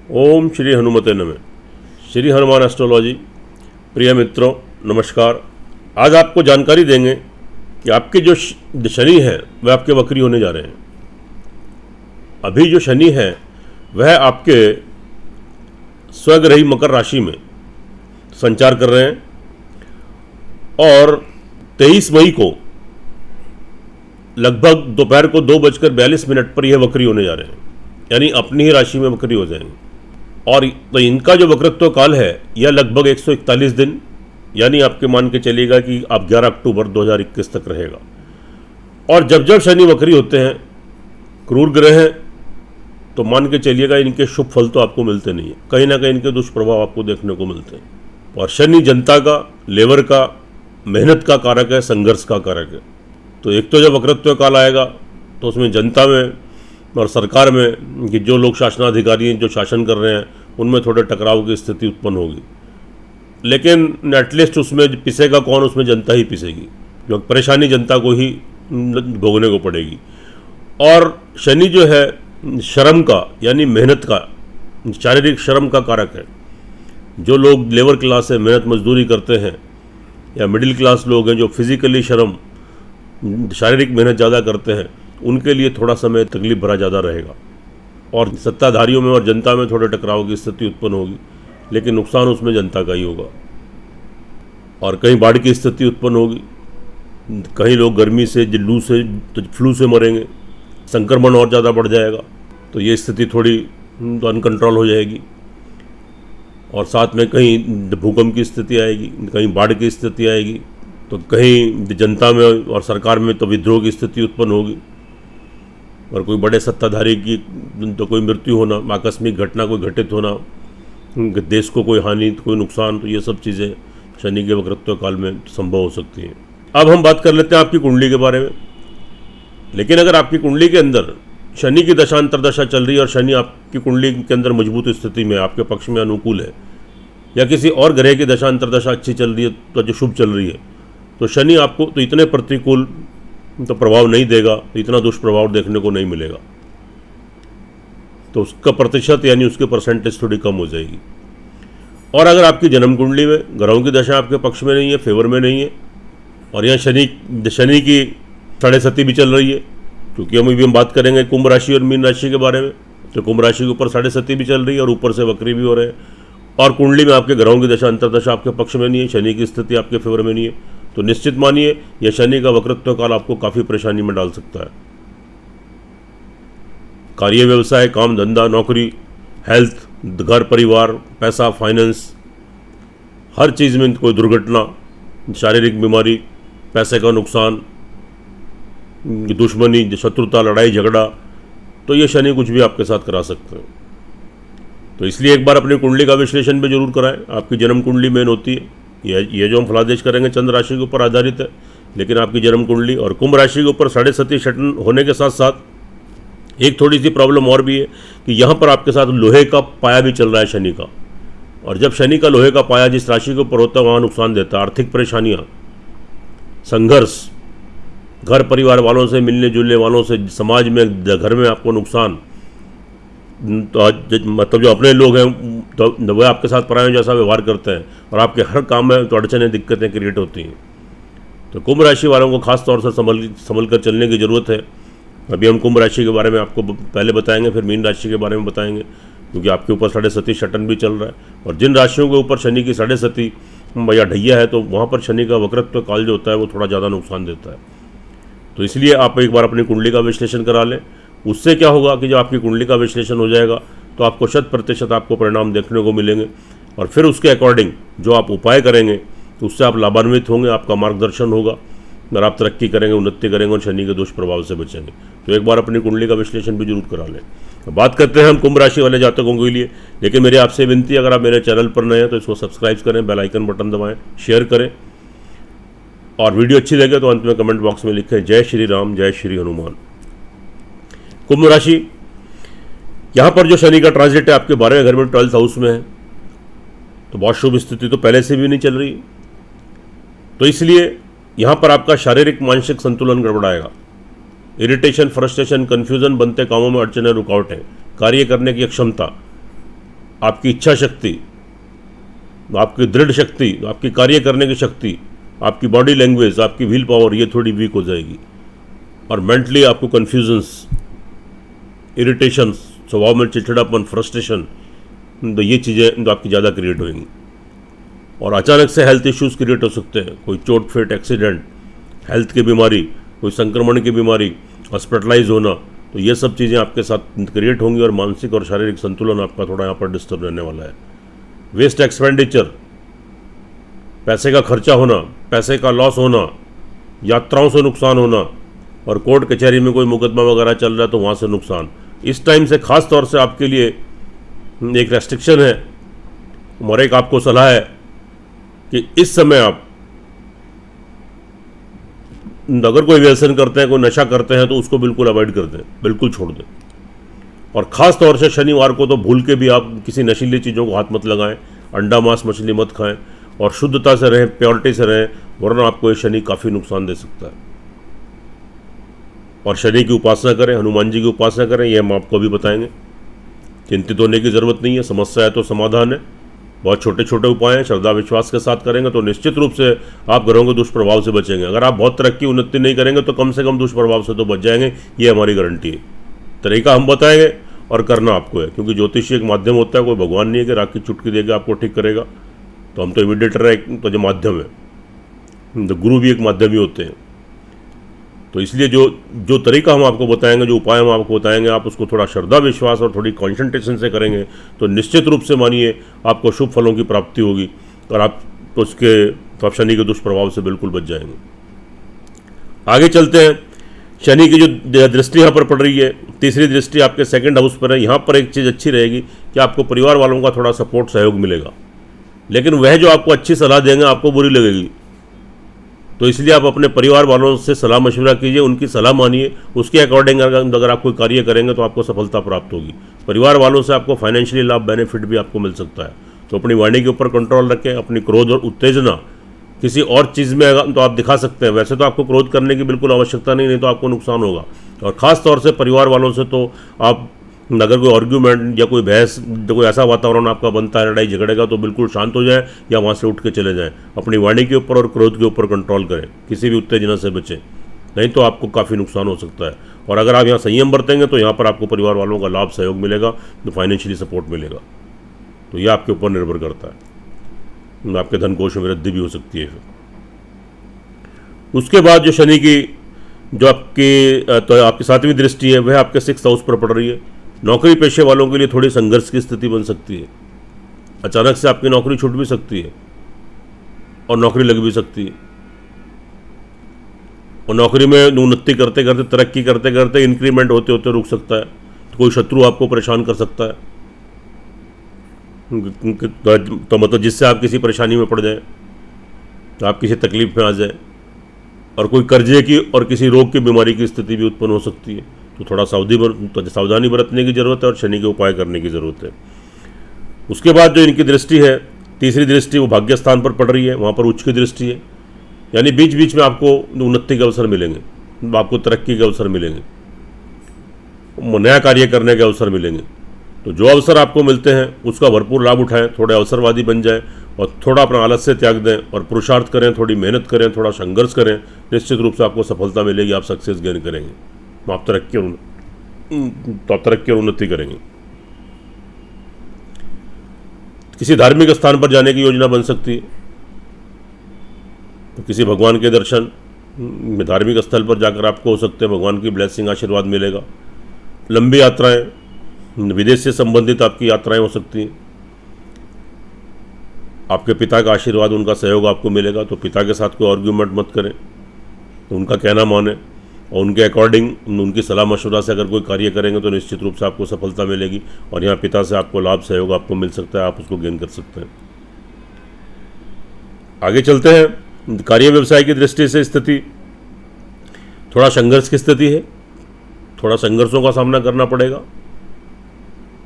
ओम श्री हनुमते नमः। श्री हनुमान एस्ट्रोलॉजी। प्रिय मित्रों नमस्कार। आज आपको जानकारी देंगे कि आपके जो शनि है वह आपके वक्री होने जा रहे हैं। अभी जो शनि है वह आपके स्वग्रही मकर राशि में संचार कर रहे हैं और 23 मई को लगभग दोपहर को 2:42 पर यह वक्री होने जा रहे हैं, यानी अपनी ही राशि में वक्री हो जाएंगे। और तो इनका जो वक्रत्व काल है यह लगभग 141 दिन, यानी आपके मान के चलिएगा कि आप 11 अक्टूबर 2021 तक रहेगा। और जब जब शनि वक्री होते हैं, क्रूर ग्रह हैं, तो मान के चलिएगा इनके शुभ फल तो आपको मिलते नहीं है, कहीं ना कहीं इनके दुष्प्रभाव आपको देखने को मिलते हैं। और शनि जनता का, लेबर का, मेहनत का कारक है, संघर्ष का कारक है। तो एक तो जब वक्रत्व काल आएगा तो उसमें जनता में और सरकार में कि जो लोग शासनाधिकारी हैं, जो शासन कर रहे हैं, उनमें थोड़े टकराव की स्थिति उत्पन्न होगी। लेकिन एटलीस्ट उसमें पिसेगा कौन? उसमें जनता ही पिसेगी, जो परेशानी जनता को ही भोगने को पड़ेगी। और शनि जो है श्रम का, यानी मेहनत का, शारीरिक श्रम का कारक है। जो लोग लेबर क्लास है, मेहनत मजदूरी करते हैं, या मिडिल क्लास लोग हैं जो फिजिकली श्रम, शारीरिक मेहनत ज़्यादा करते हैं, उनके लिए थोड़ा समय तकलीफ भरा ज़्यादा रहेगा। और सत्ताधारियों में और जनता में थोड़े टकराव की स्थिति उत्पन्न होगी, लेकिन नुकसान उसमें जनता का ही होगा। और कहीं बाढ़ की स्थिति उत्पन्न होगी, कहीं लोग गर्मी से, लू से, फ्लू से मरेंगे, संक्रमण और ज़्यादा बढ़ जाएगा। तो ये स्थिति थोड़ी अनकंट्रोल हो जाएगी। और साथ में कहीं भूकंप की स्थिति आएगी, कहीं बाढ़ की स्थिति आएगी, तो कहीं जनता में और सरकार में तो विद्रोह की स्थिति उत्पन्न होगी। और कोई बड़े सत्ताधारी की तो कोई मृत्यु होना, आकस्मिक घटना कोई घटित होना, देश को कोई हानि, कोई नुकसान, तो ये सब चीज़ें शनि के वक्रत्व काल में संभव हो सकती हैं। अब हम बात कर लेते हैं आपकी कुंडली के बारे में। लेकिन अगर आपकी कुंडली के अंदर शनि की दशा अंतर्दशा चल रही है और शनि आपकी कुंडली के अंदर मजबूत स्थिति में, आपके पक्ष में अनुकूल है, या किसी और ग्रह की दशा अंतर्दशा अच्छी चल रही है, तो जो शुभ चल रही है, तो शनि आपको तो इतने प्रतिकूल तो प्रभाव नहीं देगा, तो इतना दुष्प्रभाव देखने को नहीं मिलेगा। तो उसका प्रतिशत, यानी उसकी परसेंटेज थोड़ी कम हो जाएगी। और अगर आपकी जन्म कुंडली में ग्रहों की दशा आपके पक्ष में नहीं है, फेवर में नहीं है, और यहाँ शनि की साढ़े सती भी चल रही है, क्योंकि हम बात करेंगे कुंभ राशि और मीन राशि के बारे में, तो कुंभ राशि के ऊपर साढ़े सती भी चल रही है और ऊपर से वक्री भी हो रहे हैं। और कुंडली में आपके ग्रहों की दशा अंतर्दशा आपके पक्ष में नहीं है, शनि की स्थिति आपके फेवर में नहीं है, तो निश्चित मानिए यह शनि का वक्रत्व काल आपको काफ़ी परेशानी में डाल सकता है। कार्य, व्यवसाय, काम धंधा, नौकरी, हेल्थ, घर परिवार, पैसा, फाइनेंस, हर चीज़ में कोई दुर्घटना, शारीरिक बीमारी, पैसे का नुकसान, दुश्मनी, शत्रुता, लड़ाई झगड़ा, तो ये शनि कुछ भी आपके साथ करा सकते हैं। तो इसलिए एक बार अपनी कुंडली का विश्लेषण भी जरूर कराएं। आपकी जन्म कुंडली मेन होती है, ये जो हम फलादेश करेंगे चंद्र राशि के ऊपर आधारित है, लेकिन आपकी जन्म कुंडली और कुंभ राशि के ऊपर साढ़े सती शटन होने के साथ साथ एक थोड़ी सी प्रॉब्लम और भी है कि यहाँ पर आपके साथ लोहे का पाया भी चल रहा है शनि का। और जब शनि का लोहे का पाया जिस राशि के ऊपर होता है वहाँ नुकसान देता है। आर्थिक परेशानियाँ, संघर्ष, घर परिवार वालों से, मिलने जुलने वालों से, समाज में, घर में आपको नुकसान, तो मतलब जो अपने लोग हैं तो वह आपके साथ परायों जैसा व्यवहार करते हैं, और आपके हर काम में तो अड़चनें, दिक्कतें क्रिएट होती हैं। तो कुंभ राशि वालों को खास तौर से संभल कर चलने की ज़रूरत है। अभी हम कुंभ राशि के बारे में आपको पहले बताएंगे, फिर मीन राशि के बारे में बताएंगे, क्योंकि आपके ऊपर साढ़े सती शटन भी चल रहा है। और जिन राशियों के ऊपर शनि की साढ़े सती या ढैया है, तो वहाँ पर शनि का वक्रत्व काल जो होता है वो थोड़ा ज़्यादा नुकसान देता है। तो इसलिए आप एक बार अपनी कुंडली का विश्लेषण करा लें। उससे क्या होगा कि जब आपकी कुंडली का विश्लेषण हो जाएगा तो आपको 100% आपको परिणाम देखने को मिलेंगे, और फिर उसके अकॉर्डिंग जो आप उपाय करेंगे तो उससे आप लाभान्वित होंगे, आपका मार्गदर्शन होगा और आप तरक्की करेंगे, उन्नति करेंगे और शनि के दुष्प्रभाव से बचेंगे। तो एक बार अपनी कुंडली का विश्लेषण भी जरूर करा लें। बात करते हैं हम कुंभ राशि वाले जातकों के लिए, लेकिन मेरी आपसे विनती है, अगर आप मेरे चैनल पर नए हैं तो इसको सब्सक्राइब करें, बेल आइकन बटन दबाएँ, शेयर करें, और वीडियो अच्छी लगे तो अंत में कमेंट बॉक्स में लिखें जय श्री राम, जय श्री हनुमान। कुंभ राशि, यहाँ पर जो शनि का ट्रांजिट है आपके 12वें घर में 12th हाउस में है, तो बहुत शुभ स्थिति तो पहले से भी नहीं चल रही। तो इसलिए यहाँ पर आपका शारीरिक मानसिक संतुलन गड़बड़ाएगा। इरिटेशन, फ्रस्ट्रेशन, कन्फ्यूजन, बनते कामों में अड़चने, रुकावटें, कार्य करने की अक्षमता, आपकी इच्छा शक्ति, आपकी दृढ़ शक्ति, आपकी कार्य करने की शक्ति, आपकी बॉडी लैंग्वेज, आपकी व्हील पावर, ये थोड़ी वीक हो जाएगी। और मेंटली आपको कन्फ्यूजन्स, इरिटेशन, स्वभाव में चिड़चिड़ापन, फ्रस्ट्रेशन, तो ये चीज़ें तो आपकी ज़्यादा क्रिएट होंगी। और अचानक से हेल्थ इश्यूज़ क्रिएट हो सकते हैं, कोई चोट फेट, एक्सीडेंट, हेल्थ की बीमारी, कोई संक्रमण की बीमारी, हॉस्पिटलाइज होना, तो ये सब चीज़ें आपके साथ क्रिएट होंगी और मानसिक और शारीरिक संतुलन आपका थोड़ा यहाँ पर डिस्टर्ब रहने वाला है। वेस्ट एक्सपेंडिचर, पैसे का खर्चा होना, पैसे का लॉस होना, यात्राओं से नुकसान होना, और कोर्ट कचहरी में कोई मुकदमा वगैरह चल रहा है तो वहाँ से नुकसान। इस टाइम से खास तौर से आपके लिए एक रेस्ट्रिक्शन है और एक आपको सलाह है कि इस समय आप अगर कोई व्यसन करते हैं, कोई नशा करते हैं, तो उसको बिल्कुल अवॉइड कर दें, बिल्कुल छोड़ दें। और ख़ास तौर से शनिवार को तो भूल के भी आप किसी नशीली चीज़ों को हाथ मत लगाएं, अंडा मांस मछली मत खाएं, और शुद्धता से रहें, प्योरिटी से रहें, वरना आपको ये शनि काफ़ी नुकसान दे सकता है। और शनि की उपासना करें, हनुमान जी की उपासना करें, ये हम आपको अभी बताएंगे। चिंतित होने की ज़रूरत नहीं है, समस्या है तो समाधान है। बहुत छोटे छोटे उपाय हैं, श्रद्धा विश्वास के साथ करेंगे तो निश्चित रूप से आप ग्रहों के दुष्प्रभाव से बचेंगे। अगर आप बहुत तरक्की उन्नति नहीं करेंगे तो कम से कम दुष्प्रभाव से तो बच जाएंगे, ये हमारी गारंटी है। तरीका हम बताएंगे और करना आपको है, क्योंकि ज्योतिषी एक माध्यम होता है, कोई भगवान नहीं है कि राख की चुटकी देकर आपको ठीक करेगा। तो हम तो इमीडिएटर है, तो जो माध्यम है, तो गुरु भी एक माध्यम ही होते हैं। तो इसलिए जो तरीका हम आपको बताएंगे, जो उपाय हम आपको बताएंगे, आप उसको थोड़ा श्रद्धा विश्वास और थोड़ी कॉन्सेंट्रेशन से करेंगे तो निश्चित रूप से मानिए आपको शुभ फलों की प्राप्ति होगी और आप तो शनि के दुष्प्रभाव से बिल्कुल बच जाएंगे। आगे चलते हैं। शनि की जो दृष्टि यहाँ पर पड़ रही है, तीसरी दृष्टि आपके सेकंड हाउस पर है। यहाँ पर एक चीज़ अच्छी रहेगी कि आपको परिवार वालों का थोड़ा सपोर्ट सहयोग मिलेगा, लेकिन वह जो आपको अच्छी सलाह देंगे आपको बुरी लगेगी। तो इसलिए आप अपने परिवार वालों से सलाह मशवरा कीजिए, उनकी सलाह मानिए, उसके अकॉर्डिंग अगर आप कोई कार्य करेंगे तो आपको सफलता प्राप्त होगी। परिवार वालों से आपको फाइनेंशियली लाभ, बेनिफिट भी आपको मिल सकता है। तो अपनी वाणी के ऊपर कंट्रोल रखें। अपनी क्रोध और उत्तेजना किसी और चीज़ में तो आप दिखा सकते हैं, वैसे तो आपको क्रोध करने की बिल्कुल आवश्यकता नहीं तो आपको नुकसान होगा। और ख़ास तौर से परिवार वालों से तो आप अगर कोई आर्ग्यूमेंट या कोई बहस, कोई ऐसा वातावरण आपका बनता है लड़ाई झगड़े का, तो बिल्कुल शांत हो जाए या वहाँ से उठ के चले जाएं। अपनी वाणी के ऊपर और क्रोध के ऊपर कंट्रोल करें, किसी भी उत्तेजना से बचें, नहीं तो आपको काफ़ी नुकसान हो सकता है। और अगर आप यहाँ संयम बरतेंगे तो यहाँ पर आपको परिवार वालों का लाभ सहयोग मिलेगा, तो फाइनेंशियली सपोर्ट मिलेगा। तो ये आपके ऊपर निर्भर करता है, आपके धन कोश में वृद्धि भी हो सकती है। उसके बाद जो शनि की जो आपकी सातवीं दृष्टि है वह आपके 6th हाउस पर पड़ रही है। नौकरी पेशे वालों के लिए थोड़ी संघर्ष की स्थिति बन सकती है। अचानक से आपकी नौकरी छूट भी सकती है और नौकरी लग भी सकती है। और नौकरी में उन्नति करते करते, तरक्की करते करते इंक्रीमेंट होते होते रुक सकता है। तो कोई शत्रु आपको परेशान कर सकता है, तो मतलब जिससे आप किसी परेशानी में पड़ जाए, तो आप किसी तकलीफ में आ जाए। और कोई कर्जे की और किसी रोग की बीमारी की स्थिति भी उत्पन्न हो सकती है। तो थोड़ा सावधानी बरतने की ज़रूरत है और शनि के उपाय करने की ज़रूरत है। उसके बाद जो इनकी दृष्टि है, तीसरी दृष्टि, वो भाग्य स्थान पर पड़ रही है, वहाँ पर उच्च की दृष्टि है। यानी बीच बीच में आपको उन्नति के अवसर मिलेंगे, आपको तरक्की के अवसर मिलेंगे, नया कार्य करने के अवसर मिलेंगे। तो जो अवसर आपको मिलते हैं उसका भरपूर लाभ उठाएं, थोड़े अवसरवादी बन जाएं और थोड़ा अपना आलस्य त्याग दें और पुरुषार्थ करें, थोड़ी मेहनत करें, थोड़ा संघर्ष करें। निश्चित रूप से आपको सफलता मिलेगी, आप सक्सेस गेन करेंगे, आप तरक्की और उन्नति करेंगे। किसी धार्मिक स्थान पर जाने की योजना बन सकती है, तो किसी भगवान के दर्शन धार्मिक स्थल पर जाकर आपको हो सकते हैं भगवान की ब्लेसिंग, आशीर्वाद मिलेगा। लंबी यात्राएं, विदेश से संबंधित आपकी यात्राएं हो सकती हैं। आपके पिता का आशीर्वाद, उनका सहयोग आपको मिलेगा। तो पिता के साथ कोई आर्ग्यूमेंट मत करें, तो उनका कहना माने और उनके अकॉर्डिंग, उनकी सलाह मशवरा से अगर कोई कार्य करेंगे तो निश्चित रूप से आपको सफलता मिलेगी। और यहाँ पिता से आपको लाभ सहयोग आपको मिल सकता है, आप उसको गेन कर सकते हैं। आगे चलते हैं। कार्य व्यवसाय की दृष्टि से स्थिति थोड़ा संघर्ष की स्थिति है, थोड़ा संघर्षों का सामना करना पड़ेगा।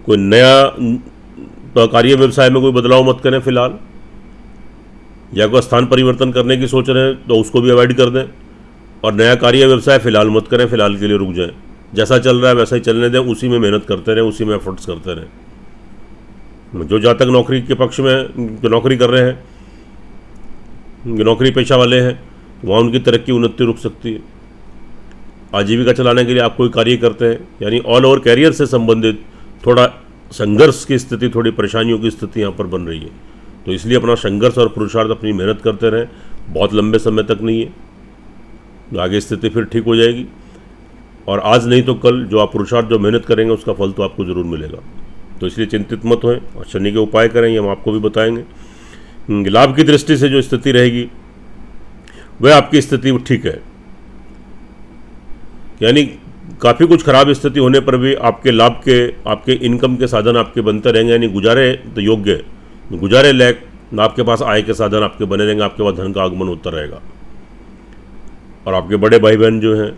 कोई नया कार्य व्यवसाय में कोई बदलाव मत करें फिलहाल, या कोई स्थान परिवर्तन करने की सोच रहे हैं तो उसको भी अवॉइड कर दें। और नया कार्य व्यवसाय फिलहाल मत करें, फिलहाल के लिए रुक जाएं। जैसा चल रहा है वैसा ही चलने दें, उसी में मेहनत करते रहें, उसी में एफर्ट्स करते रहें। जो जातक नौकरी के पक्ष में जो नौकरी कर रहे हैं, जो नौकरी पेशा वाले हैं, वहाँ उनकी तरक्की उन्नति रुक सकती है। आजीविका चलाने के लिए आप कोई कार्य करते हैं, यानी ऑल ओवर कैरियर से संबंधित थोड़ा संघर्ष की स्थिति, थोड़ी परेशानियों की स्थिति यहाँ पर बन रही है। तो इसलिए अपना संघर्ष और पुरुषार्थ, अपनी मेहनत करते रहें, बहुत लंबे समय तक नहीं है, तो आगे स्थिति फिर ठीक हो जाएगी। और आज नहीं तो कल जो आप पुरुषार्थ, जो मेहनत करेंगे, उसका फल तो आपको ज़रूर मिलेगा। तो इसलिए चिंतित मत होएं और शनि के उपाय करें, हम आपको भी बताएंगे। लाभ की दृष्टि से जो स्थिति रहेगी वह आपकी स्थिति ठीक है, यानी काफ़ी कुछ खराब स्थिति होने पर भी आपके लाभ के, आपके इनकम के साधन आपके बनते रहेंगे, यानी गुजारे तो योग्य, गुजारे लायक आपके पास आय के साधन आपके बने रहेंगे, आपके पास धन का आगमन होता रहेगा। और आपके बड़े भाई बहन जो हैं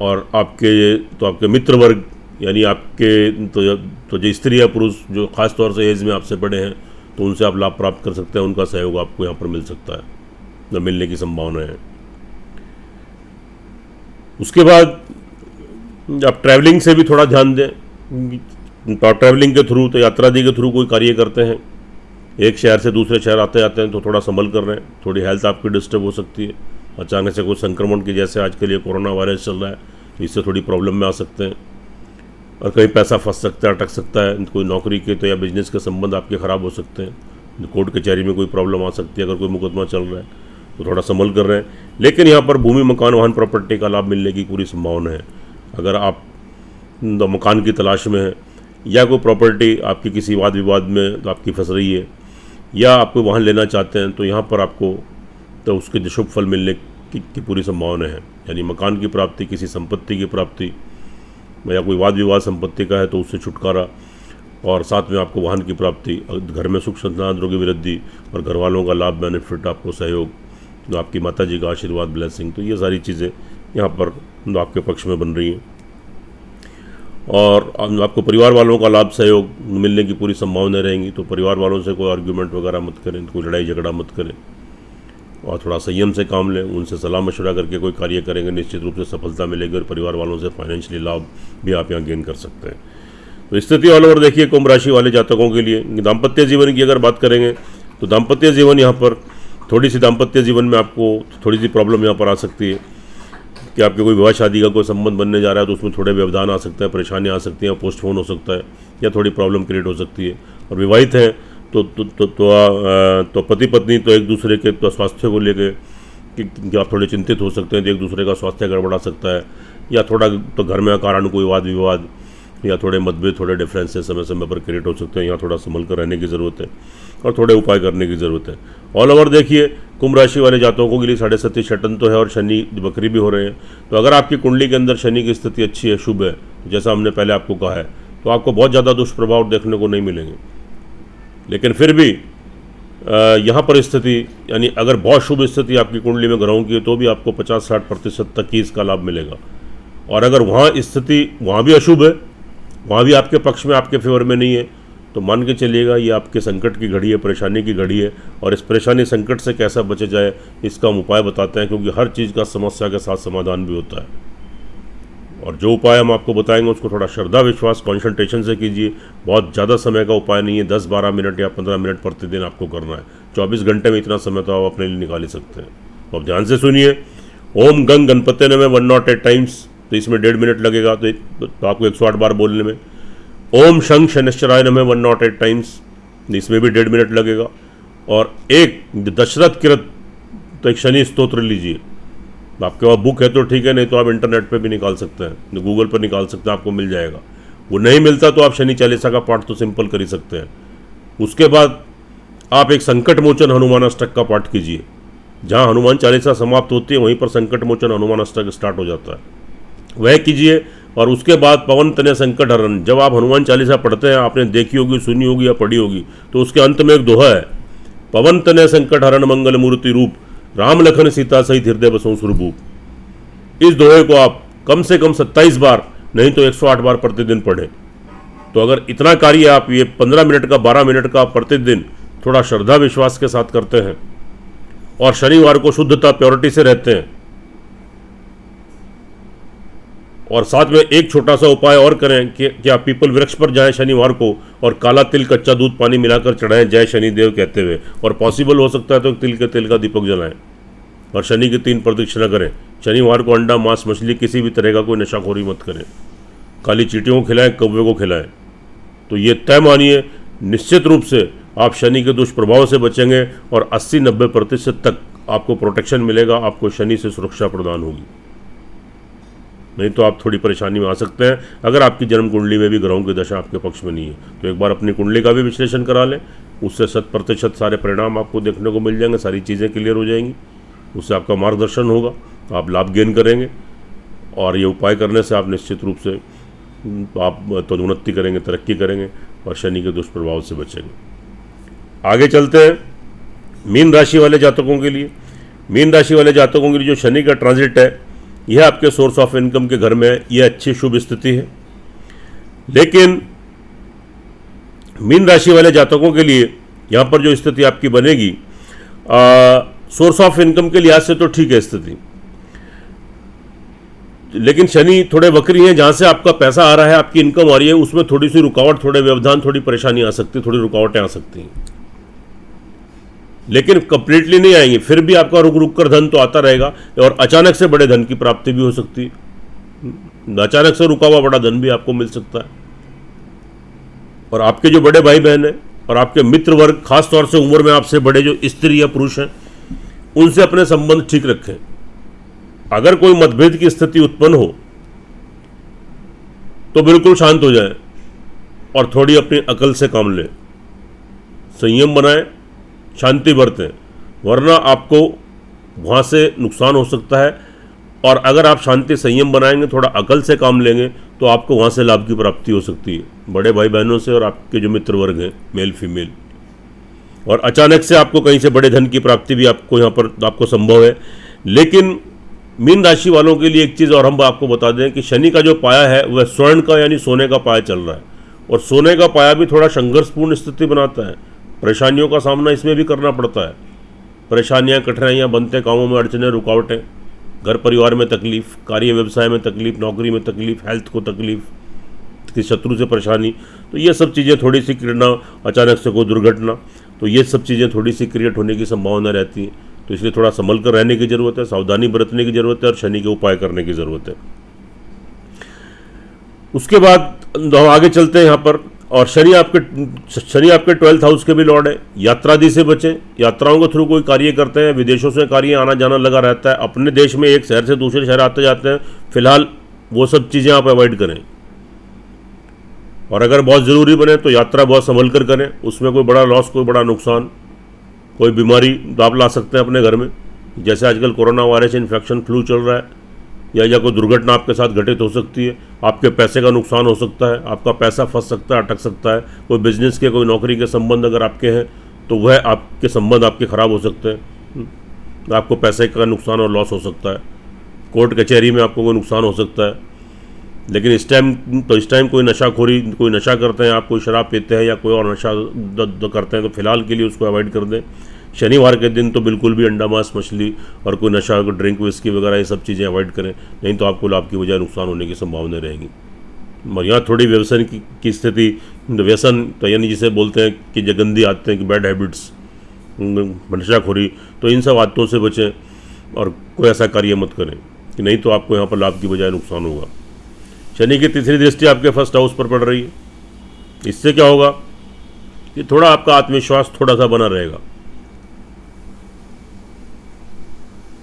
और आपके मित्र वर्ग, यानी आपके तो जो स्त्री या पुरुष जो खास तौर से एज में आपसे बड़े हैं, तो उनसे आप लाभ प्राप्त कर सकते हैं, उनका सहयोग आपको यहाँ पर मिल सकता है, न मिलने की संभावना है। उसके बाद आप ट्रैवलिंग से भी थोड़ा ध्यान दें। तो आप ट्रैवलिंग के थ्रू, तो यात्रादि के थ्रू कोई कार्य करते हैं, एक शहर से दूसरे शहर आते जाते हैं, तो थोड़ा संभल कर रहे हैं। थोड़ी हेल्थ आपकी डिस्टर्ब हो सकती है, अचानक से कोई संक्रमण की, जैसे आज के लिए कोरोना वायरस चल रहा है, इससे थोड़ी प्रॉब्लम में आ सकते हैं और कहीं पैसा फंस सकता है, अटक सकता है। कोई नौकरी के तो या बिजनेस के संबंध आपके ख़राब हो सकते हैं, कोर्ट कचहरी में कोई प्रॉब्लम आ सकती है, अगर कोई मुकदमा चल रहा है तो थोड़ा संभल कर रहे हैं। लेकिन यहाँ पर भूमि, मकान, वाहन, प्रॉपर्टी का लाभ मिलने की पूरी संभावना है। अगर आप मकान की तलाश में हैं या कोई प्रॉपर्टी आपकी किसी वाद विवाद में आपकी फंस रही है, या आप कोई वाहन लेना चाहते हैं, तो यहाँ पर आपको तो उसके शुभ फल मिलने की पूरी संभावना है। यानी मकान की प्राप्ति, किसी संपत्ति की प्राप्ति, या कोई वाद विवाद संपत्ति का है तो उससे छुटकारा, और साथ में आपको वाहन की प्राप्ति, घर में सुख संतान की वृद्धि और घर वालों का लाभ, बेनिफिट, आपको सहयोग, तो आपकी माता जी का आशीर्वाद, ब्लेसिंग, तो ये सारी चीज़ें यहाँ पर आपके पक्ष में बन रही हैं। और आपको परिवार वालों का लाभ, सहयोग मिलने की पूरी संभावना रहेंगी। तो परिवार वालों से कोई आर्ग्यूमेंट वगैरह मत करें, कोई लड़ाई झगड़ा मत करें, और थोड़ा संयम से काम लें। उनसे सलाह मशवरा करके कोई कार्य करेंगे, निश्चित रूप से सफलता मिलेगी और परिवार वालों से फाइनेंशियली लाभ भी आप यहाँ गेन कर सकते हैं। तो स्थिति ऑल ओवर देखिए कुंभ राशि वाले जातकों के लिए। दाम्पत्य जीवन की अगर बात करेंगे तो दाम्पत्य जीवन यहाँ पर थोड़ी सी, दाम्पत्य जीवन में आपको थोड़ी सी प्रॉब्लम यहाँ पर आ सकती है कि आपके कोई विवाह शादी का कोई संबंध बनने जा रहा है, तो उसमें थोड़े व्यवधान आ सकता है, परेशानियाँ आ सकती हैं, पोस्टपोन हो सकता है, या थोड़ी प्रॉब्लम क्रिएट हो सकती है। और विवाहित हैं तो पति पत्नी तो एक दूसरे के तो स्वास्थ्य को लेके कि आप थोड़े चिंतित हो सकते हैं, तो एक दूसरे का स्वास्थ्य गड़बड़ा सकता है, या थोड़ा तो घर में कारण कोई वाद विवाद या थोड़े मतभेद, थोड़े डिफरेंसेस समय समय पर क्रिएट हो सकते हैं। यहाँ थोड़ा संभल कर रहने की ज़रूरत है और थोड़े उपाय करने की ज़रूरत है। ऑल ओवर देखिए कुंभ राशि वाले जातकों के लिए 37 शटन तो है और शनि वक्री भी हो रहे हैं। तो अगर आपकी कुंडली के अंदर शनि की स्थिति अच्छी है, शुभ है, जैसा हमने पहले आपको कहा है, तो आपको बहुत ज़्यादा दुष्प्रभाव देखने को नहीं मिलेंगे। लेकिन फिर भी यहाँ पर स्थिति, यानी अगर बहुत शुभ स्थिति आपकी कुंडली में ग्रहों की है, तो भी आपको 50-60% तक ही इसका लाभ मिलेगा। और अगर वहाँ स्थिति वहाँ भी अशुभ है, वहाँ भी आपके पक्ष में, आपके फेवर में नहीं है, तो मान के चलिएगा ये आपके संकट की घड़ी है, परेशानी की घड़ी है। और इस परेशानी संकट से कैसा बचे जाए, इसका हम उपाय बताते हैं, क्योंकि हर चीज़ का समस्या के साथ समाधान भी होता है। और जो उपाय हम आपको बताएंगे उसको थोड़ा श्रद्धा, विश्वास, कॉन्संट्रेशन से कीजिए। बहुत ज़्यादा समय का उपाय नहीं है, 10-12 मिनट या 15 मिनट प्रतिदिन आपको करना है। 24 घंटे में इतना समय तो आप अपने लिए निकाल ही सकते हैं। तो आप ध्यान से सुनिए। ओम गंग गणपति नमः 108 टाइम्स, तो इसमें 1.5 मिनट लगेगा, तो आपको 108 बार बोलने में। ओम शंख शनिश्चराय नमः 108 टाइम्स, इसमें भी 1.5 मिनट लगेगा। और एक दशरथ कृत, तो एक शनि स्तोत्र लीजिए। आपके पास बुक है तो ठीक है, नहीं तो आप इंटरनेट पे भी निकाल सकते हैं, गूगल पर निकाल सकते हैं, आपको मिल जाएगा। वो नहीं मिलता तो आप शनि चालीसा का पाठ तो सिंपल कर ही सकते हैं। उसके बाद आप एक संकट मोचन हनुमान अष्टक का पाठ कीजिए। जहाँ हनुमान चालीसा समाप्त होती है वहीं पर संकट मोचन हनुमान अष्टक स्टार्ट हो जाता है, वह कीजिए। और उसके बाद पवन तनय संकट हरण, जब आप हनुमान चालीसा पढ़ते हैं, आपने देखी होगी, सुनी होगी या पढ़ी होगी, तो उसके अंत में एक दोहा है, पवन तनय संकट हरण मंगल मूर्ति रूप, राम लखन सीता सहित हृदय बसों सुरभूप। इस दोहे को आप कम से कम 27 बार, नहीं तो 108 बार प्रतिदिन पढ़ें। तो अगर इतना कार्य आप ये 15 मिनट का, 12 मिनट का प्रतिदिन थोड़ा श्रद्धा विश्वास के साथ करते हैं और शनिवार को शुद्धता, प्योरिटी से रहते हैं, और साथ में एक छोटा सा उपाय और करें कि आप पीपल वृक्ष पर जाएं शनिवार को और काला तिल कच्चा दूध पानी मिलाकर चढ़ाएं जय शनिदेव कहते हुए, और पॉसिबल हो सकता है तो तिल के तेल का दीपक जलाएं और शनि की 3 प्रदक्षिणा करें। शनिवार को अंडा मांस मछली किसी भी तरह का कोई नशाखोरी मत करें। काली चींटियों को खिलाएं, कौवे को खिलाएं। तो ये तय मानिए निश्चित रूप से आप शनि के दुष्प्रभाव से बचेंगे और 80-90% तक आपको प्रोटेक्शन मिलेगा, आपको शनि से सुरक्षा प्रदान होगी। नहीं तो आप थोड़ी परेशानी में आ सकते हैं अगर आपकी जन्म कुंडली में भी ग्रहों की दशा आपके पक्ष में नहीं है। तो एक बार अपनी कुंडली का भी विश्लेषण करा लें, उससे 100% सारे परिणाम आपको देखने को मिल जाएंगे, सारी चीज़ें क्लियर हो जाएंगी, उससे आपका मार्गदर्शन होगा, आप लाभ गेन करेंगे और ये उपाय करने से आप निश्चित रूप से आप तो उन्नति करेंगे, तरक्की करेंगे और शनि के दुष्प्रभाव से बचेंगे। आगे चलते हैं मीन राशि वाले जातकों के लिए। मीन राशि वाले जातकों के लिए जो शनि का ट्रांजिट है यह आपके सोर्स ऑफ इनकम के घर में है, यह अच्छी शुभ स्थिति है। लेकिन मीन राशि वाले जातकों के लिए यहाँ पर जो स्थिति आपकी बनेगी, सोर्स ऑफ इनकम के लिहाज से तो ठीक है स्थिति, लेकिन शनि थोड़े वक्री हैं, जहाँ से आपका पैसा आ रहा है, आपकी इनकम आ रही है, उसमें थोड़ी सी रुकावट, थोड़े व्यवधान, थोड़ी परेशानी आ सकती है, थोड़ी रुकावटें आ सकती हैं, लेकिन कंप्लीटली नहीं आएंगी। फिर भी आपका रुक रुक कर धन तो आता रहेगा और अचानक से बड़े धन की प्राप्ति भी हो सकती है। अचानक से रुका हुआ बड़ा धन भी आपको मिल सकता है। और आपके जो बड़े भाई बहन हैं और आपके मित्र वर्ग, खास तौर से उम्र में आपसे बड़े जो स्त्री या पुरुष हैं, उनसे अपने संबंध ठीक रखें। अगर कोई मतभेद की स्थिति उत्पन्न हो तो बिल्कुल शांत हो जाए और थोड़ी अपनी अकल से काम लें, संयम बनाएं, शांति बरतें, वरना आपको वहाँ से नुकसान हो सकता है। और अगर आप शांति संयम बनाएंगे, थोड़ा अकल से काम लेंगे, तो आपको वहाँ से लाभ की प्राप्ति हो सकती है, बड़े भाई बहनों से और आपके जो मित्र वर्ग हैं, मेल फीमेल। और अचानक से आपको कहीं से बड़े धन की प्राप्ति भी आपको यहाँ पर आपको संभव है। लेकिन मीन राशि वालों के लिए एक चीज़ और हम आपको बता दें कि शनि का जो पाया है वह स्वर्ण का यानी सोने का पाया चल रहा है, और सोने का पाया भी थोड़ा संघर्षपूर्ण स्थिति बनाता है। परेशानियों का सामना इसमें भी करना पड़ता है, परेशानियां, कठिनाइयां, बनते कामों में अड़चने, रुकावटें, घर परिवार में तकलीफ, कार्य व्यवसाय में तकलीफ, नौकरी में तकलीफ, हेल्थ को तकलीफ, किसी शत्रु से परेशानी, तो ये सब चीज़ें थोड़ी सी क्रीड़ा, अचानक से कोई दुर्घटना, तो ये सब चीज़ें थोड़ी सी क्रिएट होने की संभावना रहती है। तो इसलिए थोड़ा संभल कर रहने की ज़रूरत है, सावधानी बरतने की ज़रूरत है और शनि के उपाय करने की ज़रूरत है। उसके बाद हम आगे चलते हैं यहाँ पर। और शनि आपके 12th हाउस के भी लॉर्ड है। यात्रादि से बचें, यात्राओं के थ्रू कोई कार्य करते हैं, विदेशों से कार्य आना जाना लगा रहता है, अपने देश में एक शहर से दूसरे शहर आते जाते हैं, फिलहाल वो सब चीज़ें आप अवॉइड करें। और अगर बहुत ज़रूरी बने तो यात्रा बहुत संभल कर करें, उसमें कोई बड़ा लॉस, कोई बड़ा नुकसान, कोई बीमारी आप ला सकते हैं अपने घर में, जैसे आजकल कोरोना वायरस इन्फेक्शन, फ्लू चल रहा है, या कोई दुर्घटना आपके साथ घटित हो सकती है, आपके पैसे का नुकसान हो सकता है, आपका पैसा फंस सकता है, अटक सकता है, कोई बिजनेस के, कोई नौकरी के संबंध अगर आपके हैं तो वह आपके संबंध आपके ख़राब हो सकते हैं, आपको पैसे का नुकसान और लॉस हो सकता है, कोर्ट कचहरी में आपको कोई नुकसान हो सकता है। लेकिन इस टाइम कोई नशाखोरी, कोई नशा करते हैं, आप कोई शराब पीते हैं या कोई और नशा करते हैं तो फिलहाल के लिए उसको अवॉइड कर दें। शनिवार के दिन तो बिल्कुल भी अंडा मांस मछली और कोई नशा, ड्रिंक, विस्की वगैरह ये सब चीज़ें अवॉइड करें, नहीं तो आपको लाभ की बजाय नुकसान होने की संभावना रहेगी। और यहाँ थोड़ी व्यसन की स्थिति, व्यसन तो यानी जिसे बोलते हैं कि जो गंदी आदतें, कि बैड हैबिट्स, नशाखोरी, तो इन सब आदतों से बचें और कोई ऐसा कार्य मत करें कि नहीं तो आपको यहाँ पर लाभ की बजाय नुकसान होगा। शनि की तीसरी दृष्टि आपके 1st हाउस पर पड़ रही है। इससे क्या होगा कि थोड़ा आपका आत्मविश्वास थोड़ा सा बना रहेगा।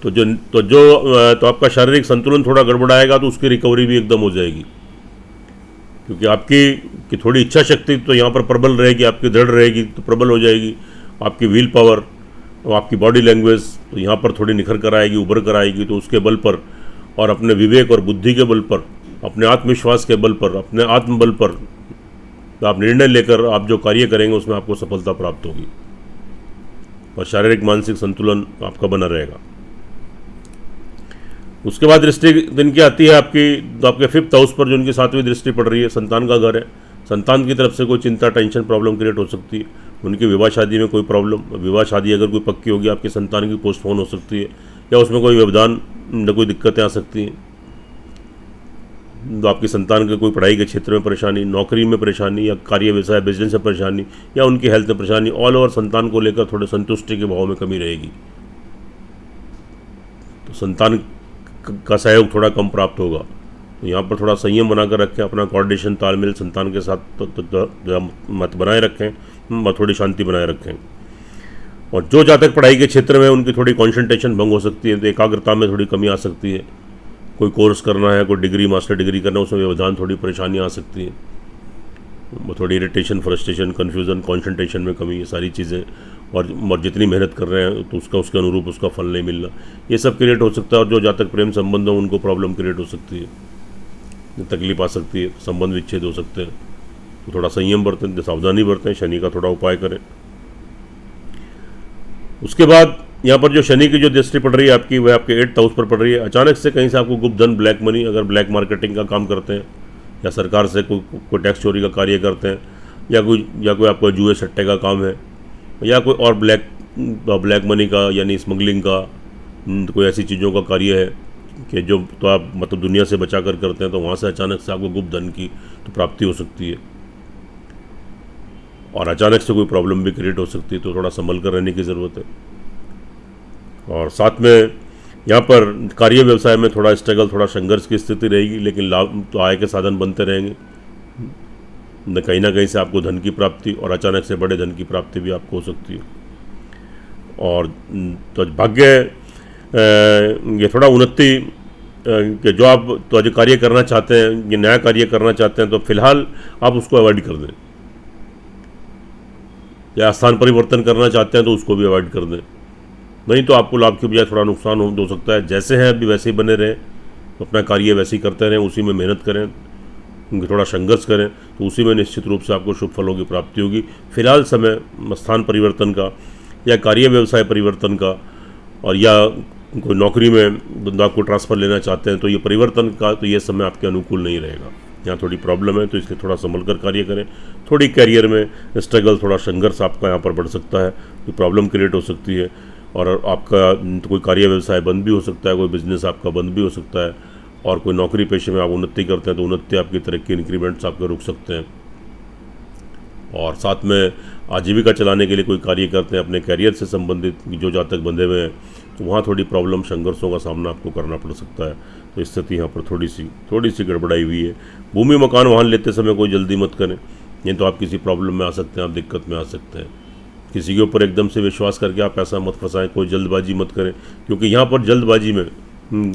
तो आपका शारीरिक संतुलन थोड़ा गड़बड़ाएगा तो उसकी रिकवरी भी एकदम हो जाएगी, क्योंकि आपकी थोड़ी इच्छा शक्ति तो यहाँ पर प्रबल रहेगी, आपकी दृढ़ रहेगी तो प्रबल हो जाएगी। आपकी विल पावर और आपकी बॉडी लैंग्वेज तो यहाँ पर थोड़ी निखर कर आएगी, उभर कर आएगी। तो उसके बल पर और अपने विवेक और बुद्धि के बल पर, अपने आत्मविश्वास के बल पर, अपने आत्मबल पर तो आप निर्णय लेकर आप जो कार्य करेंगे उसमें आपको सफलता प्राप्त होगी और शारीरिक मानसिक संतुलन आपका बना रहेगा। उसके बाद दृष्टि दिन की आती है आपकी, तो आपके 5th हाउस पर जो उनकी 7वीं दृष्टि पड़ रही है, संतान का घर है। संतान की तरफ से कोई चिंता, टेंशन, प्रॉब्लम क्रिएट हो सकती है। उनकी विवाह शादी में कोई प्रॉब्लम, विवाह शादी अगर कोई पक्की होगी, आपकी संतान की पोस्टपोन हो सकती है या उसमें कोई व्यवधान, कोई दिक्कतें आ सकती हैं। तो आपकी संतान के कोई पढ़ाई के क्षेत्र में परेशानी, नौकरी में परेशानी, या कार्य व्यवसाय बिजनेस में परेशानी, या उनकी हेल्थ में परेशानी, ऑल ओवर संतान को लेकर थोड़े संतुष्टि के भाव में कमी रहेगी। तो संतान का सहयोग थोड़ा कम प्राप्त होगा। तो यहाँ पर थोड़ा संयम बनाकर रखें, अपना कोऑर्डिनेशन तालमेल संतान के साथ मत बनाए रखें, थोड़ी शांति बनाए रखें। और जो जातक पढ़ाई के क्षेत्र में उनकी थोड़ी कॉन्सेंट्रेशन भंग हो सकती है, तो एकाग्रता में थोड़ी कमी आ सकती है। कोई कोर्स करना है, कोई डिग्री मास्टर डिग्री करना है, उसमें व्यवधान थोड़ी परेशानी आ सकती है। वो थोड़ी इरिटेशन, फ्रस्ट्रेशन, कन्फ्यूज़न, कॉन्सेंट्रेशन में कमी, ये सारी चीज़ें, और जितनी मेहनत कर रहे हैं तो उसके अनुरूप उसका फल नहीं मिलना, ये सब क्रिएट हो सकता है। और जो जातक प्रेम संबंध हो उनको प्रॉब्लम क्रिएट हो सकती है, तकलीफ आ सकती है, संबंध विच्छेद हो सकते हैं। तो थोड़ा संयम बरतें, सावधानी बरतें, शनि का थोड़ा उपाय करें। उसके बाद यहाँ पर जो शनि की जो दृष्टि पड़ रही है आपकी, वह आपके 8th हाउस पर पड़ रही है। अचानक से कहीं से आपको गुप्त धन, ब्लैक मनी, अगर ब्लैक मार्केटिंग का काम करते हैं या सरकार से कोई टैक्स चोरी का कार्य करते हैं, या कोई आपका जुए सट्टे का काम है, या कोई और ब्लैक मनी का यानी स्मगलिंग का, कोई ऐसी चीज़ों का कार्य है कि जो तो आप मतलब दुनिया से बचा कर करते हैं, तो वहाँ से अचानक से आपको गुप्त धन की तो प्राप्ति हो सकती है। और अचानक से कोई प्रॉब्लम भी क्रिएट हो सकती है, तो थोड़ा संभल कर रहने की ज़रूरत है। और साथ में यहाँ पर कार्य व्यवसाय में थोड़ा स्ट्रगल, थोड़ा संघर्ष की स्थिति रहेगी, लेकिन लाभ तो आय के साधन बनते रहेंगे। कहीं ना कहीं से आपको धन की प्राप्ति, और अचानक से बड़े धन की प्राप्ति भी आपको हो सकती है। और तो भाग्य ये थोड़ा उन्नति कि जो आप तो जो कार्य करना चाहते हैं, ये नया कार्य करना चाहते हैं, तो फिलहाल आप उसको अवॉइड कर दें। या स्थान परिवर्तन करना चाहते हैं तो उसको भी अवॉइड कर दें, नहीं तो आपको लाभ की बजाय थोड़ा नुकसान हो सकता है। जैसे हैं अभी वैसे ही बने रहें, अपना कार्य वैसे ही करते रहें, उसी में मेहनत करें, उनके थोड़ा संघर्ष करें, तो उसी में निश्चित रूप से आपको शुभ फलों की प्राप्ति होगी। फिलहाल समय स्थान परिवर्तन का, या कार्य व्यवसाय परिवर्तन का, और या कोई नौकरी में आपको ट्रांसफ़र लेना चाहते हैं, तो ये परिवर्तन का तो ये समय आपके अनुकूल नहीं रहेगा। यहाँ थोड़ी प्रॉब्लम है, तो इसलिए थोड़ा संभल कर कार्य करें। थोड़ी कैरियर में स्ट्रगल, थोड़ा संघर्ष आपका यहाँ पर बढ़ सकता है, तो प्रॉब्लम क्रिएट हो सकती है। और आपका कोई कार्य व्यवसाय बंद भी हो सकता है, कोई बिजनेस आपका बंद भी हो सकता है, और कोई नौकरी पेशे में आप उन्नति करते हैं तो उन्नति, आपकी तरक्की, इंक्रीमेंट्स आपके रुक सकते हैं। और साथ में आजीविका चलाने के लिए कोई कार्य करते हैं, अपने कैरियर से संबंधित जो जातक बंधे हुए हैं, तो वहाँ थोड़ी प्रॉब्लम, संघर्षों का सामना आपको करना पड़ सकता है। तो स्थिति यहाँ पर थोड़ी सी गड़बड़ाई हुई है। भूमि मकान वाहन लेते समय कोई जल्दी मत करें, नहीं तो आप किसी प्रॉब्लम में आ सकते हैं, आप दिक्कत में आ सकते हैं। किसी के ऊपर एकदम से विश्वास करके आप पैसा मत फंसाएं, कोई जल्दबाजी मत करें, क्योंकि यहाँ पर जल्दबाजी में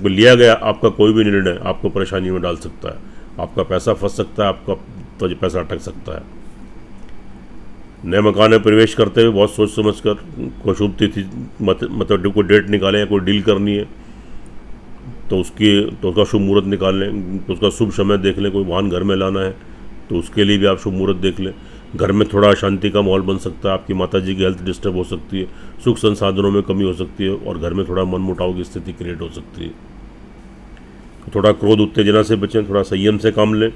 लिया गया आपका कोई भी निर्णय आपको परेशानी में डाल सकता है। आपका पैसा फंस सकता है, आपका तो पैसा अटक सकता है। नए मकान में प्रवेश करते हुए बहुत सोच समझ कर कोई शुभ तिथि मतलब कोई डेट निकालें, या कोई डील करनी है तो उसका शुभ मुहूर्त निकाल लें, तो उसका शुभ समय देख लें। कोई वाहन घर में लाना है तो उसके लिए भी आप शुभ मुहूर्त देख लें। घर में थोड़ा अशांति का माहौल बन सकता है, आपकी माताजी की हेल्थ डिस्टर्ब हो सकती है, सुख संसाधनों में कमी हो सकती है, और घर में थोड़ा मनमुटाव की स्थिति क्रिएट हो सकती है। तो थोड़ा क्रोध उत्तेजना से बचें, थोड़ा संयम से काम लें।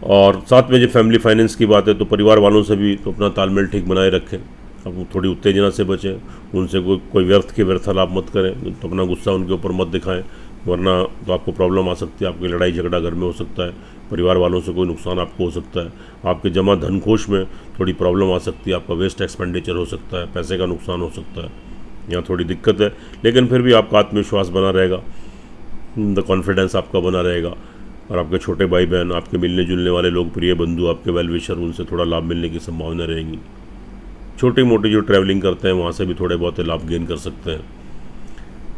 और साथ में जो फैमिली फाइनेंस की बात है, तो परिवार वालों से भी तो अपना तालमेल ठीक बनाए रखें। अब थोड़ी उत्तेजना से बचें, उनसे कोई व्यर्थ के व्यर्थालाप मत करें, तो अपना गुस्सा उनके ऊपर मत दिखाएं, वरना तो आपको प्रॉब्लम आ सकती है। आपकी लड़ाई झगड़ा घर में हो सकता है, परिवार वालों से कोई नुकसान आपको हो सकता है, आपके जमा धन कोष में थोड़ी प्रॉब्लम आ सकती है, आपका वेस्ट एक्सपेंडिचर हो सकता है, पैसे का नुकसान हो सकता है, यहाँ थोड़ी दिक्कत है। लेकिन फिर भी आपका आत्मविश्वास बना रहेगा, द कॉन्फिडेंस आपका बना रहेगा, और आपके छोटे भाई बहन, आपके मिलने जुलने वाले लोग, प्रिय बंधु, आपके वेल विशर, उनसे थोड़ा लाभ मिलने की संभावना रहेगी। छोटी मोटी जो ट्रैवलिंग करते हैं वहाँ से भी थोड़े बहुत लाभ गेन कर सकते हैं।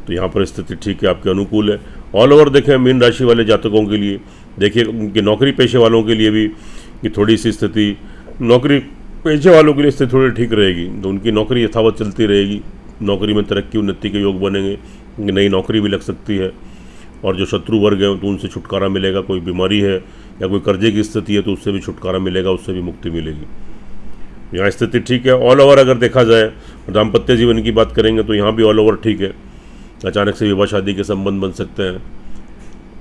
तो यहाँ पर स्थिति ठीक है, आपके अनुकूल है। ऑल ओवर देखें मीन राशि वाले जातकों के लिए, देखिए उनके नौकरी पेशे वालों के लिए भी कि थोड़ी सी स्थिति, नौकरी पेशे वालों के लिए स्थिति थोड़ी ठीक रहेगी, तो उनकी नौकरी यथावत चलती रहेगी। नौकरी में तरक्की उन्नति के योग बनेंगे, नई नौकरी भी लग सकती है, और जो शत्रु वर्ग हैं तो उनसे छुटकारा मिलेगा। कोई बीमारी है या कोई कर्जे की स्थिति है तो उससे भी छुटकारा मिलेगा, उससे भी मुक्ति मिलेगी। यहाँ स्थिति ठीक है। ऑल ओवर अगर देखा जाए, दाम्पत्य जीवन की बात करेंगे तो यहाँ भी ऑल ओवर ठीक है। अचानक से विवाह शादी के संबंध बन सकते हैं,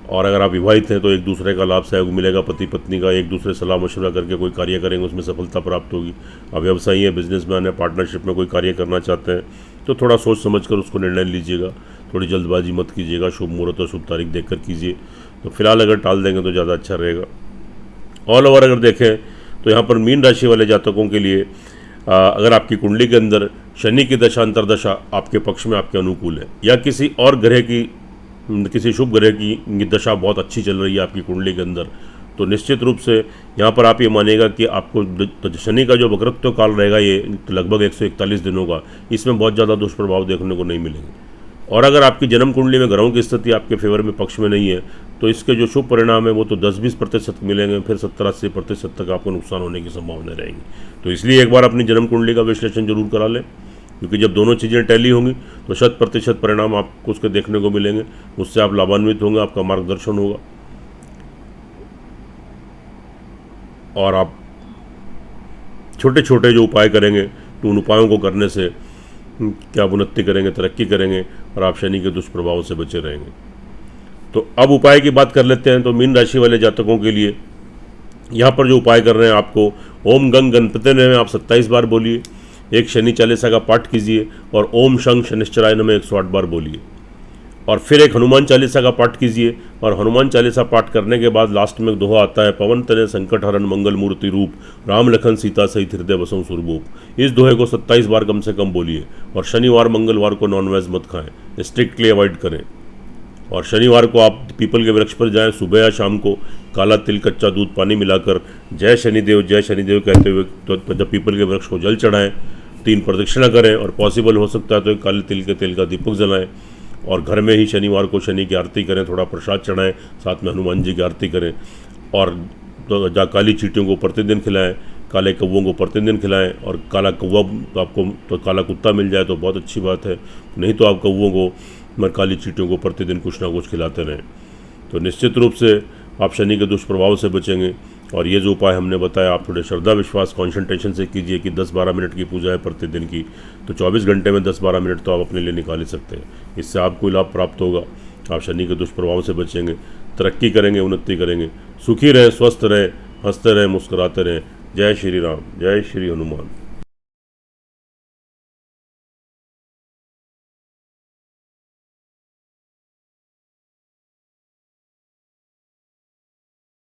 और अगर आप विवाहित हैं तो एक दूसरे का लाभ सहयोग मिलेगा, पति पत्नी का एक दूसरे सलाह मशवरा करके कोई कार्य करेंगे, उसमें सफलता प्राप्त होगी। आप व्यवसायी हैं, बिजनेसमैन है, पार्टनरशिप में कोई कार्य करना चाहते हैं तो थोड़ा सोच समझ कर उसको निर्णय लीजिएगा, थोड़ी जल्दबाजी मत कीजिएगा, शुभ मुहूर्त और शुभ तारीख देखकर कीजिए, तो फिलहाल अगर टाल देंगे तो ज़्यादा अच्छा रहेगा। ऑल ओवर अगर देखें तो यहाँ पर मीन राशि वाले जातकों के लिए अगर आपकी कुंडली के अंदर शनि की दशा अंतरदशा आपके पक्ष में आपके अनुकूल है, या किसी और ग्रह की, किसी शुभ ग्रह की दशा बहुत अच्छी चल रही है आपकी कुंडली के अंदर, तो निश्चित रूप से यहाँ पर आप ये मानिएगा कि आपको शनि का जो वक्रत्व काल रहेगा ये लगभग 141 दिनों का, इसमें बहुत ज़्यादा दुष्प्रभाव देखने को नहीं मिलेंगे। और अगर आपकी जन्म कुंडली में ग्रहों की स्थिति आपके फेवर में पक्ष में नहीं है तो इसके जो शुभ परिणाम है वो तो 10-20% मिलेंगे, फिर 70-80% तक आपको नुकसान होने की संभावना रहेगी। तो इसलिए एक बार अपनी जन्म कुंडली का विश्लेषण जरूर करा लें, क्योंकि जब दोनों चीज़ें टैली होंगी तो 100% परिणाम आपको उसके देखने को मिलेंगे, उससे आप लाभान्वित होंगे, आपका मार्गदर्शन होगा और आप छोटे छोटे जो उपाय करेंगे तो उन उपायों को करने से क्या आप उन्नति करेंगे, तरक्की करेंगे और आप शनि के दुष्प्रभाव से बचे रहेंगे। तो अब उपाय की बात कर लेते हैं। तो मीन राशि वाले जातकों के लिए यहाँ पर जो उपाय कर रहे हैं, आपको ओम गंग गणपति नमः आप 27 बार बोलिए, एक शनि चालीसा का पाठ कीजिए और ओम शंख शनिश्चराय नमः 108 बार बोलिए, और फिर एक हनुमान चालीसा का पाठ कीजिए। और हनुमान चालीसा पाठ करने के बाद लास्ट में एक दोहा आता है, पवन तनय संकट हरण मंगल मूर्ति रूप, राम लखन सीता सहित हृदय बसों सुरभूप। इस दोहे को 27 बार कम से कम बोलिए। और शनिवार मंगलवार को नॉनवेज मत खाएं, स्ट्रिक्टली अवॉइड करें। और शनिवार को आप पीपल के वृक्ष पर जाएं, सुबह या शाम को काला तिल कच्चा दूध पानी मिलाकर जय शनिदेव कहते हुए तो जब पीपल के वृक्ष को जल चढ़ाएं, 3 प्रदक्षिणा करें और पॉसिबल हो सकता है तो एक काले तिल के तेल का दीपक जलाएं और घर में ही शनिवार को शनि की आरती करें, थोड़ा प्रसाद चढ़ाएं, साथ में हनुमान जी की आरती करें और तो काली चींटियों को प्रतिदिन खिलाएं, काले कौवों को प्रतिदिन खिलाएं। और काला कौवा तो आपको तो काला कुत्ता मिल जाए तो बहुत अच्छी बात है, नहीं तो आप कौवों को मगर काली चींटियों को प्रतिदिन कुछ ना कुछ खिलाते रहें। तो निश्चित रूप से आप शनि के दुष्प्रभाव से बचेंगे। और ये जो उपाय हमने बताया आप थोड़े श्रद्धा विश्वास कॉन्सेंट्रेशन से कीजिए कि 10-12 मिनट की पूजा है प्रतिदिन की, तो 24 घंटे में 10-12 मिनट तो आप अपने लिए निकाल ही सकते हैं। इससे आपको लाभ प्राप्त होगा, आप शनि के दुष्प्रभाव से बचेंगे, तरक्की करेंगे, उन्नति करेंगे, सुखी रहें, स्वस्थ रहें, हंसते रहें, मुस्कुराते रहें। जय श्री राम, जय श्री हनुमान।